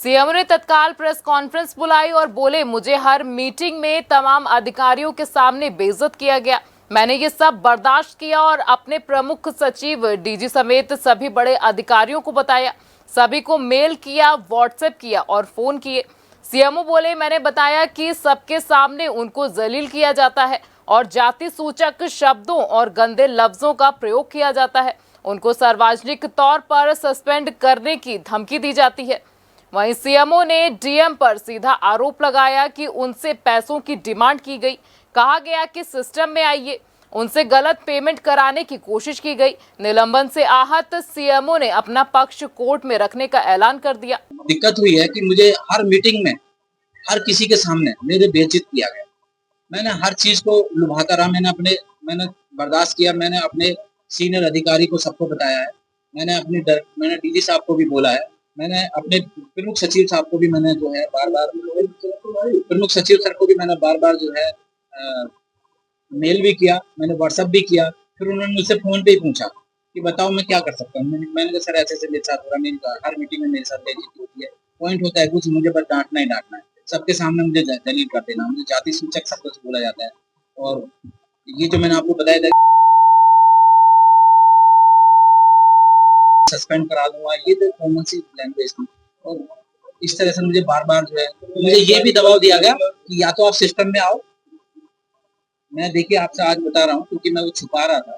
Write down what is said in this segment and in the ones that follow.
CM ने तत्काल press conference बुलाई और बोले, मुझे हर मीटिंग में तमाम अधिकारियों के सामने बेइज्जत किया गया। मैंने ये सब बर्दाश्त किया और अपने प्रमुख सचिव, डीजी समेत सभी बड़े अधिकारियों को बताया। सभी को मेल किया, व्हाट्सएप किया और फोन किए। सीएमओ बोले, मैंने बताया कि सबके सामने उनको जलील किया जाता है और जाति सूचक शब्दों और गंदे लफ्जों का प्रयोग किया जाता है। उनको सार्वजनिक तौर पर सस्पेंड करने की धमकी दी जाती है। वहीं सीएमओ ने डीएम पर सीधा आरोप लगाया कि उनसे पैसों की डिमांड की गई। कहा गया कि सिस्टम में आइए, उनसे गलत पेमेंट कराने की कोशिश की गई। निलंबन से आहत सीएमओ ने अपना पक्ष कोर्ट में रखने का ऐलान कर दिया। दिक्कत हुई है कि मुझे हर मीटिंग में हर किसी के सामने मेरे बेइज्जत किया गया। मैंने हर चीज को लुभाता रहा, मैंने बर्दाश्त किया। मैंने अपने सीनियर अधिकारी को सबको बताया है। मैंने डीजी साहब को भी बोला है। मैंने अपने प्रमुख सचिव साहब को भी मैंने जो है बार-बार प्रमुख सचिव सर को भी मैंने बार-बार जो है मेल भी किया, मैंने व्हाट्सएप भी किया। फिर उन्होंने मुझसे फोन पे ही पूछा कि बताओ मैं क्या कर सकता हूँ। मैंने कहा सर ऐसे-ऐसे मेरे साथ हो रहा है, मेरी हर मीटिंग में मेरे साथ बेइज्जती होती है। पॉइंट होता है कुछ, मुझे बस डाँटना ही डाँटना है। सबके सामने मुझे जलील कर देना, मुझे जाति सूचक शब्दों से बोला जाता है। और ये जो मैंने आपको बताया था सस्पेंड करा दूंगा, ये तो कॉमन सी लैंग्वेज थी। और इस तरह से मुझे बार-बार जो है मुझे ये भी दबाव दिया गया कि या तो आप सिस्टम में आओ। मैं देखिए आपसे आज बता रहा हूँ क्योंकि मैं वो छुपा रहा था।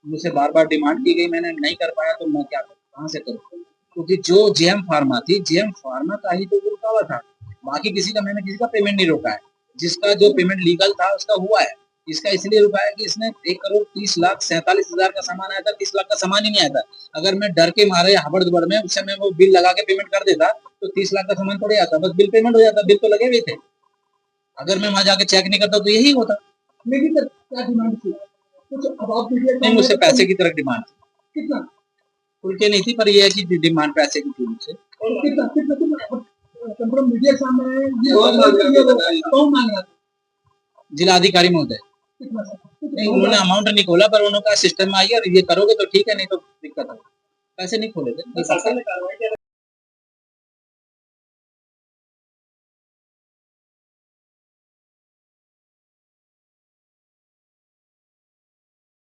मुझसे बार-बार डिमांड की गई, मैंने नहीं कर पाया तो मैं क्या करूँ, कहाँ से करूँ? क्योंकि जो जेएम फार्मा थी, जेएम फार्मा का ही तो रुका हुआ था। बाकी मैंने किसी का पेमेंट नहीं रोका है। जिसका जो पेमेंट लीगल था उसका हुआ है। इसका इसलिए रुका है कि इसने 1,30,47,000 का सामान आया था, 30 लाख का सामान ही नहीं आया था। अगर मैं डर के मारे हबड़-दबड़ में उस समय वो बिल लगा के पेमेंट कर देता तो 30 लाख का सामान थोड़ी आता, बस बिल पेमेंट हो जाता, बिल तो लगे हुए थे। अगर मैं वहाँ जाके चेक नहीं करता तो यही होता। लेकिन सर क्या डिमांड थी? कुछ अब आप नहीं, मुझसे पैसे की तरफ डिमांड थी। कितना? खुल के नहीं थी, पर ये है कि डिमांड पैसे की थी मुझसे। और कितना कंफर्म मीडिया के सामने है, ये कौन मांग रहा था? जिलाधिकारी महोदय। कितना सर? नहीं, उन्होंने अमाउंट नहीं खोला, पर उन्होंने कहा सिस्टम में आइए और ये करोगे तो ठीक है, नहीं तो दिक्कत है। पैसे नहीं खोले थे।